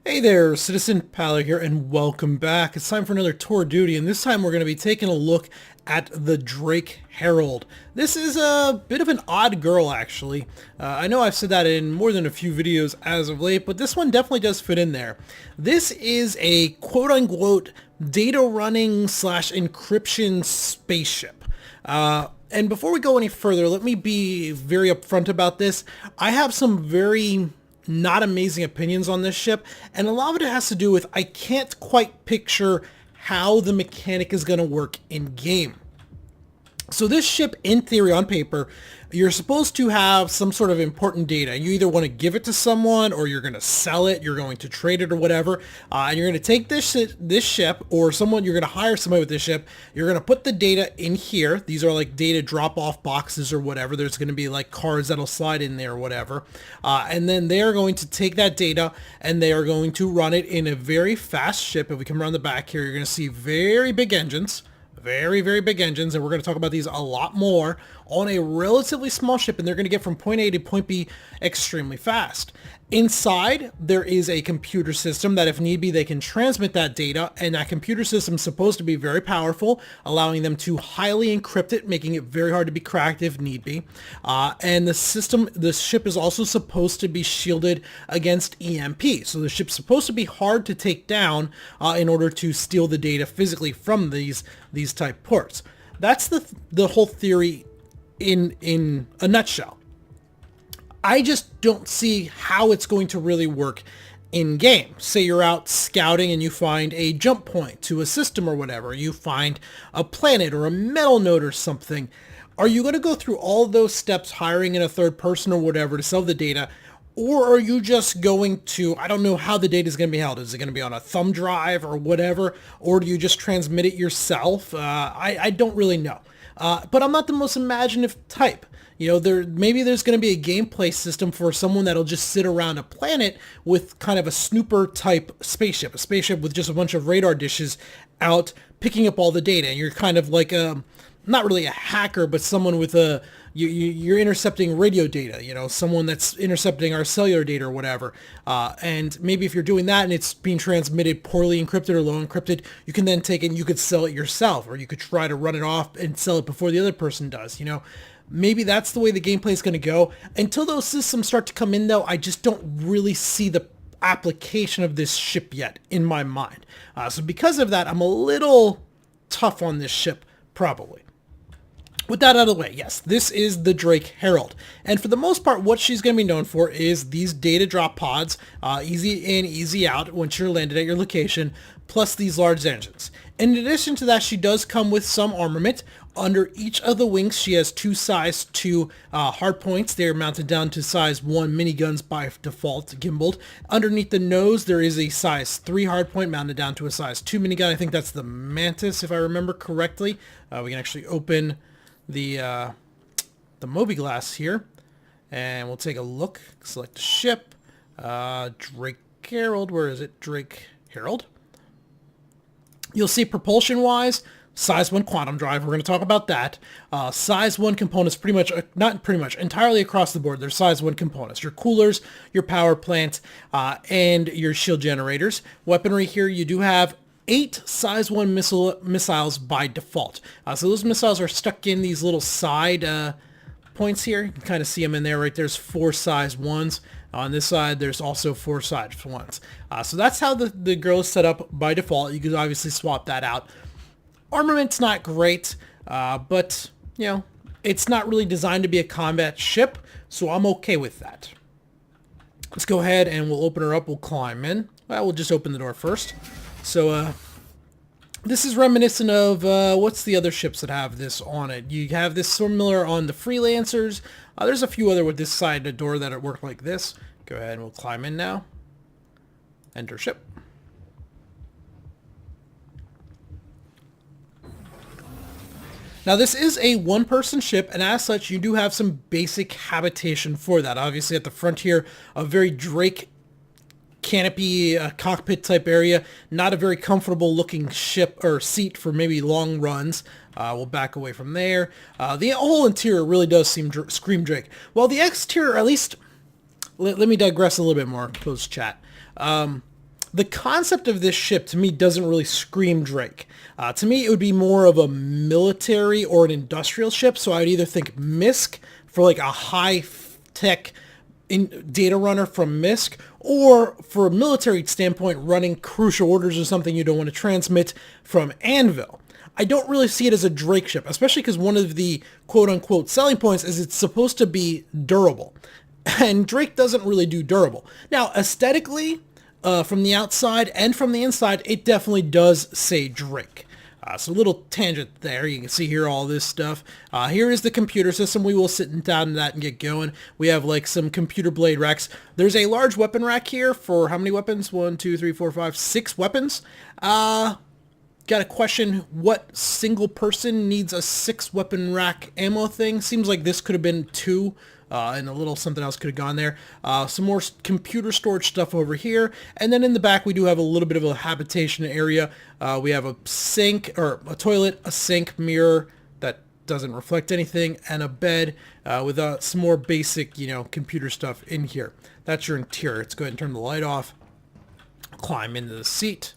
Hey there, Citizen Pally here, and welcome back. It's time for another tour of duty, and this time we're going to be taking a look at the Drake Herald. This is a bit of an odd girl, actually. I know I've said that in more than a few videos as of late, but this one definitely does fit in there. This is a quote-unquote data running slash encryption spaceship. And before we go any further, let me be very upfront about this. I have some very not amazing opinions on this ship, and a lot of it has to do with I can't quite picture how the mechanic is going to work in game. So this ship, in theory, on paper, you're supposed to have some sort of important data. You either want to give it to someone, or you're going to sell it, you're going to trade it, or whatever. And you're going to take this ship, or someone, you're going to hire somebody with this ship. You're going to put the data in here. These are like data drop-off boxes or whatever. There's going to be like cards that'll slide in there or whatever. And then they're going to take that data, and they are going to run it in a very fast ship. If we come around the back here, you're going to see very big engines. Very, very big engines, and we're going to talk about these a lot more on a relatively small ship, and they're going to get from point A to point B extremely fast. Inside, there is a computer system that if need be, they can transmit that data, and that computer system is supposed to be very powerful, allowing them to highly encrypt it, making it very hard to be cracked if need be. And the ship is also supposed to be shielded against EMP. So the ship's supposed to be hard to take down in order to steal the data physically from these type ports. That's the whole theory in a nutshell. I just don't see how it's going to really work in game. Say you're out scouting and you find a jump point to a system or whatever. You find a planet or a metal node or something. Are you going to go through all of those steps, hiring in a third person or whatever to sell the data? Or are you just going to, I don't know how the data is going to be held. Is it going to be on a thumb drive or whatever? Or do you just transmit it yourself? I don't really know. But I'm not the most imaginative type. You know, maybe there's going to be a gameplay system for someone that'll just sit around a planet with kind of a snooper type spaceship, a spaceship with just a bunch of radar dishes out picking up all the data. And you're kind of like not really a hacker, but someone with you're intercepting radio data, you know, someone that's intercepting our cellular data or whatever. And maybe if you're doing that and it's being transmitted poorly encrypted or low encrypted, you can then take it and you could sell it yourself, or you could try to run it off and sell it before the other person does, you know. Maybe that's the way the gameplay is going to go. Until those systems start to come in, though, I just don't really see the application of this ship yet in my mind. So because of that, I'm a little tough on this ship, probably. With that out of the way, yes, this is the Drake Herald. And for the most part, what she's going to be known for is these data drop pods, easy in, easy out once you're landed at your location, plus these large engines. In addition to that, she does come with some armament. Under each of the wings, she has two size 2 hard points. They're mounted down to size 1 miniguns by default, gimbaled. Underneath the nose, there is a size 3 hard point mounted down to a size 2 minigun. I think that's the Mantis, if I remember correctly. We can actually open the Moby glass here, and we'll take a look. Select the ship. Drake Herald. Where is it? Drake Herald. You'll see propulsion-wise, size 1 quantum drive. We're going to talk about that. Size 1 components pretty much, not pretty much, entirely across the board. They're size 1 components. Your coolers, your power plant, and your shield generators. Weaponry here, you do have 8 size 1 missiles by default. So those missiles are stuck in these little side points here. You can kind of see them in there, right? There's 4 size 1s. On this side, there's also 4 size 1s. So that's how the girl is set up by default. You could obviously swap that out. Armament's not great, but, you know, it's not really designed to be a combat ship, so I'm okay with that. Let's go ahead and we'll open her up. We'll climb in. Well, we'll just open the door first. So, this is reminiscent of, what's the other ships that have this on it? You have this similar on the Freelancers. There's a few other with this side door that work like this. Go ahead and we'll climb in now. Enter ship. Now this is a one-person ship, and as such, you do have some basic habitation for that. Obviously at the front here, a very Drake canopy cockpit type area, not a very comfortable looking ship or seat for maybe long runs. We'll back away from there. The whole interior really does scream Drake. Well, the exterior, at least, let me digress a little bit more, close chat. the concept of this ship to me doesn't really scream Drake. To me, it would be more of a military or an industrial ship. So I would either think MISC for like a high-tech data runner from MISC, or for a military standpoint, running crucial orders or something you don't want to transmit from Anvil. I don't really see it as a Drake ship, especially because one of the quote-unquote selling points is it's supposed to be durable. And Drake doesn't really do durable. Now, aesthetically, from the outside and from the inside, it definitely does say Drake. So a little tangent there. You can see here all this stuff. Here is the computer system. We will sit down to that and get going. We have like some computer blade racks. There's a large weapon rack here for how many weapons? 1, 2, 3, 4, 5, 6 weapons. Got a question, what single person needs a 6 weapon rack ammo thing? Seems like this could have been 2. And a little something else could have gone there. Some more computer storage stuff over here. And then in the back, we do have a little bit of a habitation area. We have a sink, or a toilet, a sink, mirror that doesn't reflect anything, and a bed with some more basic, computer stuff in here. That's your interior. Let's go ahead and turn the light off. Climb into the seat.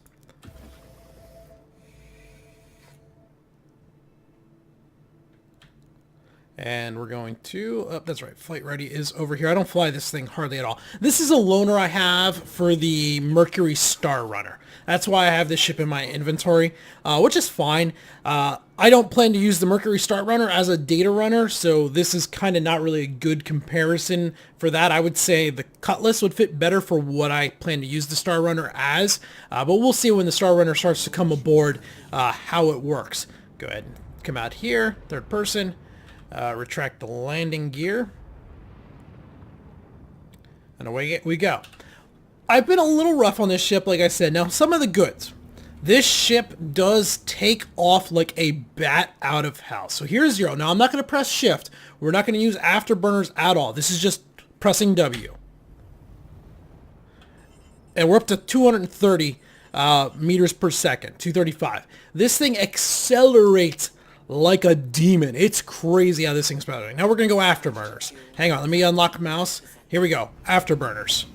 And we're going to, that's right, flight ready is over here. I don't fly this thing hardly at all. This is a loaner I have for the Mercury Star Runner. That's why I have this ship in my inventory, which is fine. I don't plan to use the Mercury Star Runner as a data runner, so this is kind of not really a good comparison for that. I would say the Cutlass would fit better for what I plan to use the Star Runner as, but we'll see when the Star Runner starts to come aboard how it works. Go ahead and come out here, third person. Retract the landing gear. And away we go. I've been a little rough on this ship, like I said. Now, some of the goods. This ship does take off like a bat out of hell. So here's 0. Now, I'm not going to press shift. We're not going to use Afterburners at all. This is just pressing W. And we're up to 230 meters per second. 235. This thing accelerates like a demon. It's crazy how this thing's spouting. Now we're going to go Afterburners. Hang on, let me unlock mouse. Here we go. Afterburners.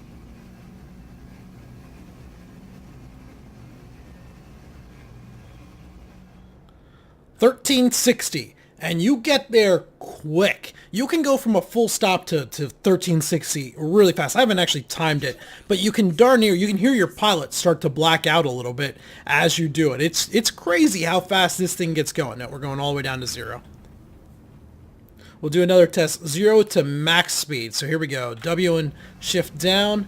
$13.60. And you get there quick. You can go from a full stop to $13.60 really fast. I haven't actually timed it, but you can darn near, you can hear your pilot start to black out a little bit as you do it. It's crazy how fast this thing gets going. Now we're going all the way down to 0. We'll do another test, 0 to max speed. So here we go. W and shift down.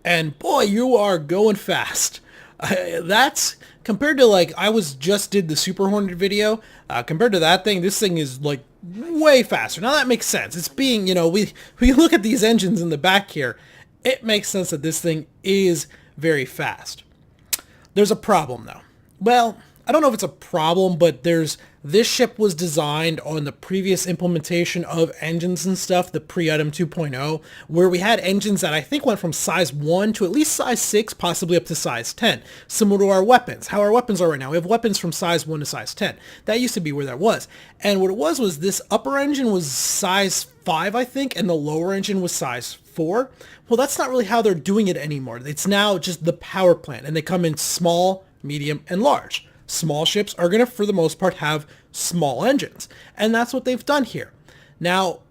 And boy, you are going fast. That's compared to like I did the Super Hornet video. Compared to that thing, this thing is like way faster. Now that makes sense. It's being, we look at these engines in the back here. It makes sense that this thing is very fast. There's a problem though. Well, I don't know if it's a problem, but this ship was designed on the previous implementation of engines and stuff, the pre-item 2.0, where we had engines that I think went from size 1 to at least size 6, possibly up to size 10, similar to our weapons, how our weapons are right now. We have weapons from size 1 to size 10. That used to be where that was. And what it was this upper engine was size 5, I think, and the lower engine was size 4. Well, that's not really how they're doing it anymore. It's now just the power plant, and they come in small, medium, and large. Small ships are going to, for the most part, have small engines. And that's what they've done here. Now,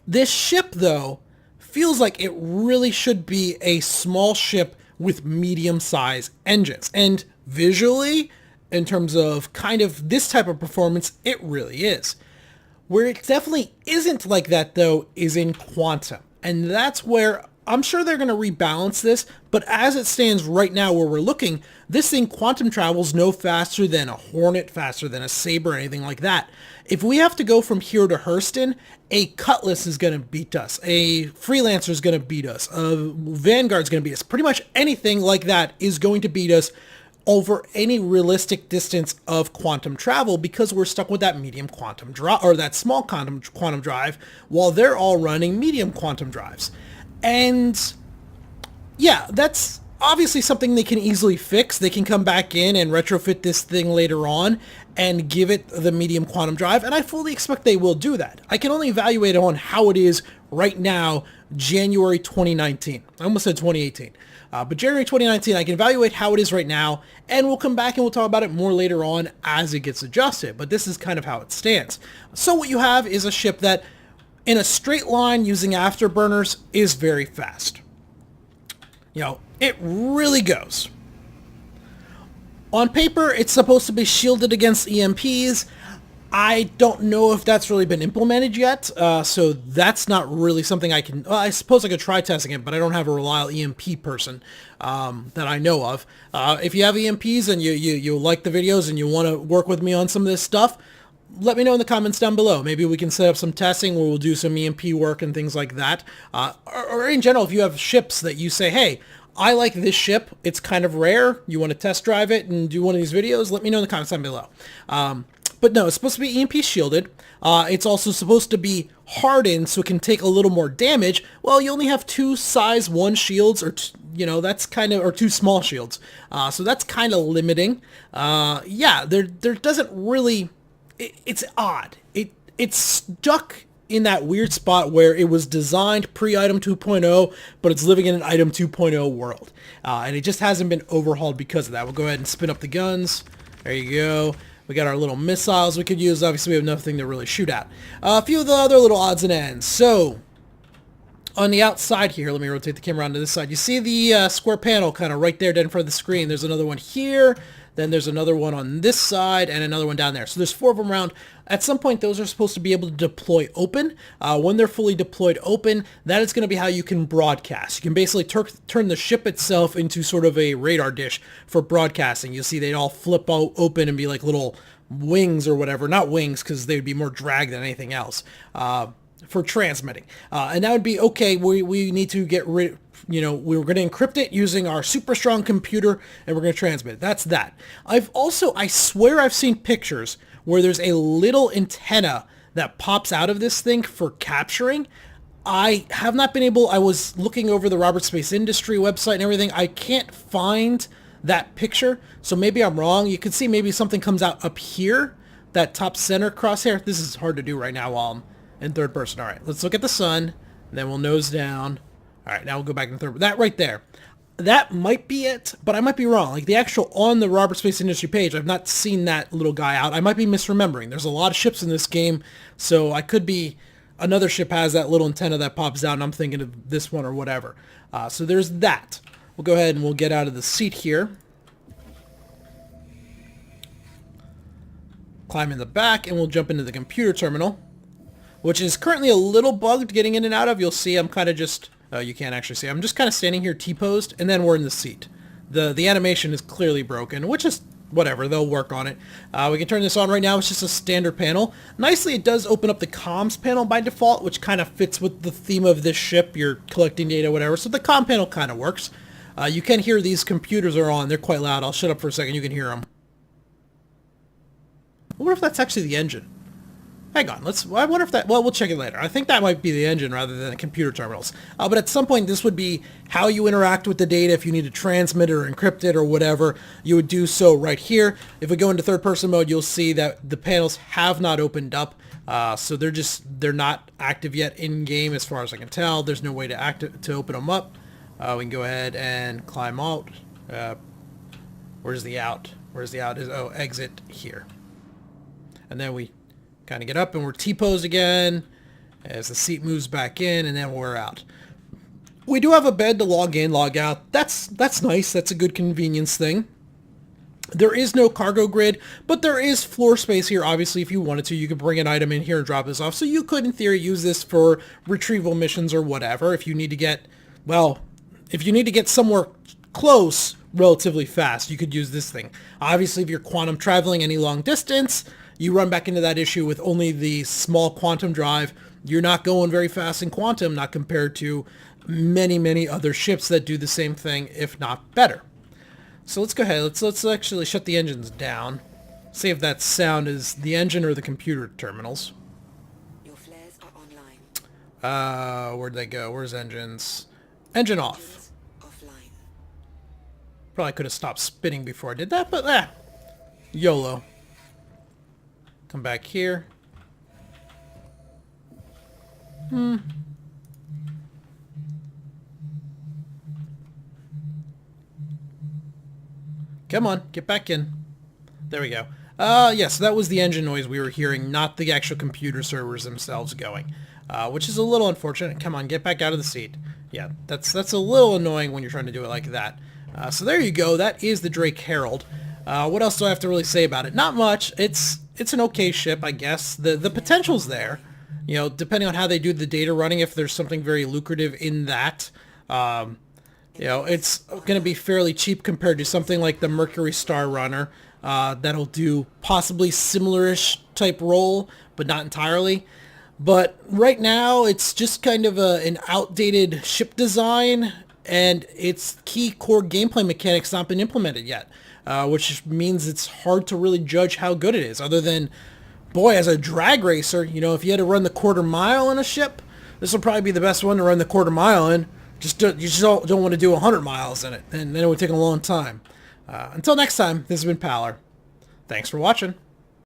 this ship, though, feels like it really should be a small ship with medium-sized engines. And visually, in terms of kind of this type of performance, it really is. Where it definitely isn't like that, though, is in Quantum. And that's where I'm sure they're going to rebalance this, but as it stands right now where we're looking, this thing quantum travels no faster than a Hornet, faster than a Sabre, or anything like that. If we have to go from here to Hurston, a Cutlass is going to beat us. A Freelancer is going to beat us. A Vanguard is going to beat us. Pretty much anything like that is going to beat us over any realistic distance of quantum travel because we're stuck with that medium quantum drive, or that small quantum drive, while they're all running medium quantum drives. And yeah, that's obviously something they can easily fix. They can come back in and retrofit this thing later on and give it the medium quantum drive, and I fully expect they will do that. I can only evaluate on how it is right now, January 2019. I almost said 2018. But January 2019, I can evaluate how it is right now, and we'll come back and we'll talk about it more later on as it gets adjusted. But this is kind of how it stands. So what you have is a ship that, in a straight line using Afterburners, is very fast. You know, it really goes. On paper, it's supposed to be shielded against EMPs. I don't know if that's really been implemented yet, so that's not really something I can... Well, I suppose I could try testing it, but I don't have a reliable EMP person that I know of. If you have EMPs and you like the videos and you want to work with me on some of this stuff, let me know in the comments down below. Maybe we can set up some testing where we'll do some EMP work and things like that. Or in general, if you have ships that you say, hey, I like this ship, it's kind of rare, you want to test drive it and do one of these videos, let me know in the comments down below. But no, it's supposed to be EMP shielded. It's also supposed to be hardened so it can take a little more damage. Well, you only have 2 size 1 shields, or that's kind of, or 2 small shields. So that's kind of limiting. Yeah, there doesn't really, it's odd. It's stuck in that weird spot where it was designed pre-Item 2.0, but it's living in an Item 2.0 world. And it just hasn't been overhauled because of that. We'll go ahead and spin up the guns. There you go. We got our little missiles we could use. Obviously, we have nothing to really shoot at. A few of the other little odds and ends. So, on the outside here, let me rotate the camera onto this side. You see the square panel kind of right there dead in front of the screen. There's another one here. Then there's another one on this side and another one down there. So there's 4 of them around. At some point, those are supposed to be able to deploy open. When they're fully deployed open, that is going to be how you can broadcast. You can basically turn the ship itself into sort of a radar dish for broadcasting. You'll see they all flip open and be like little wings or whatever. Not wings, because they would be more drag than anything else. For transmitting. And that would be, okay, we need to get rid, we're going to encrypt it using our super strong computer and we're going to transmit it. That's that. I swear I've seen pictures where there's a little antenna that pops out of this thing for capturing. I have not been able, I was looking over the Robert Space Industry website and everything. I can't find that picture, so maybe I'm wrong. You can see maybe something comes out up here, that top center crosshair. This is hard to do right now while I'm in third person. All right, let's look at the sun, and then we'll nose down. All right, now we'll go back in third. That right there, that might be it, but I might be wrong. Like the actual on the Robert Space Industry page, I've not seen that little guy out. I might be misremembering. There's a lot of ships in this game, so I could be, another ship has that little antenna that pops out, and I'm thinking of this one or whatever. So there's that. We'll go ahead and we'll get out of the seat here. Climb in the back, and we'll jump into the computer terminal, which is currently a little bugged getting in and out of. You'll see I'm kind of just, you can't actually see. I'm just kind of standing here T-posed, and then we're in the seat. The animation is clearly broken, which is whatever. They'll work on it. We can turn this on right now. It's just a standard panel. Nicely, it does open up the comms panel by default, which kind of fits with the theme of this ship. You're collecting data, whatever. So the comm panel kind of works. You can hear these computers are on. They're quite loud. I'll shut up for a second. You can hear them. I wonder if that's actually the engine. Hang on, I wonder if that, well, we'll check it later. I think that might be the engine rather than the computer terminals. But at some point, this would be how you interact with the data. If you need to transmit it or encrypt it or whatever, you would do so right here. If we go into third-person mode, you'll see that the panels have not opened up. So they're not active yet in-game as far as I can tell. There's no way to open them up. We can go ahead and climb out. Where's the out? Where's the out? Oh, exit here. And then we kind of get up and we're T-posed again as the seat moves back in, and then we're out. We do have a bed to log in, log out. That's nice. That's a good convenience thing. There is no cargo grid, but there is floor space here. Obviously, if you wanted to, you could bring an item in here and drop this off. So you could, in theory, use this for retrieval missions or whatever. If you need to get, well, if you need to get somewhere close relatively fast, you could use this thing. Obviously, if you're quantum traveling any long distance, you run back into that issue with only the small quantum drive. You're not going very fast in quantum, not compared to many, many other ships that do the same thing, if not better. So let's go ahead. Let's actually shut the engines down. See if that sound is the engine or the computer terminals. Your flares are online. Where'd they go? Where's engines? Engine off. Offline. Probably could have stopped spinning before I did that, but YOLO. Come back here. Come on, get back in. There we go. Yes, that was the engine noise we were hearing, not the actual computer servers themselves going, which is a little unfortunate. Come on, get back out of the seat. Yeah, that's a little annoying when you're trying to do it like that. So there you go. That is the Drake Herald. What else do I have to really say about it? Not much. It's an okay ship, I guess. The potential's there. You know, depending on how they do the data running, if there's something very lucrative in that. You know, it's going to be fairly cheap compared to something like the Mercury Star Runner that'll do possibly similar-ish type role, but not entirely. But right now, it's just kind of an outdated ship design, and its key core gameplay mechanics not been implemented yet, which means it's hard to really judge how good it is, other than, boy, as a drag racer, you know, if you had to run the quarter mile in a ship, this will probably be the best one to run the quarter mile in. You just don't want to do 100 miles in it, and then it would take a long time. Until next time, this has been Paller. Thanks for watching.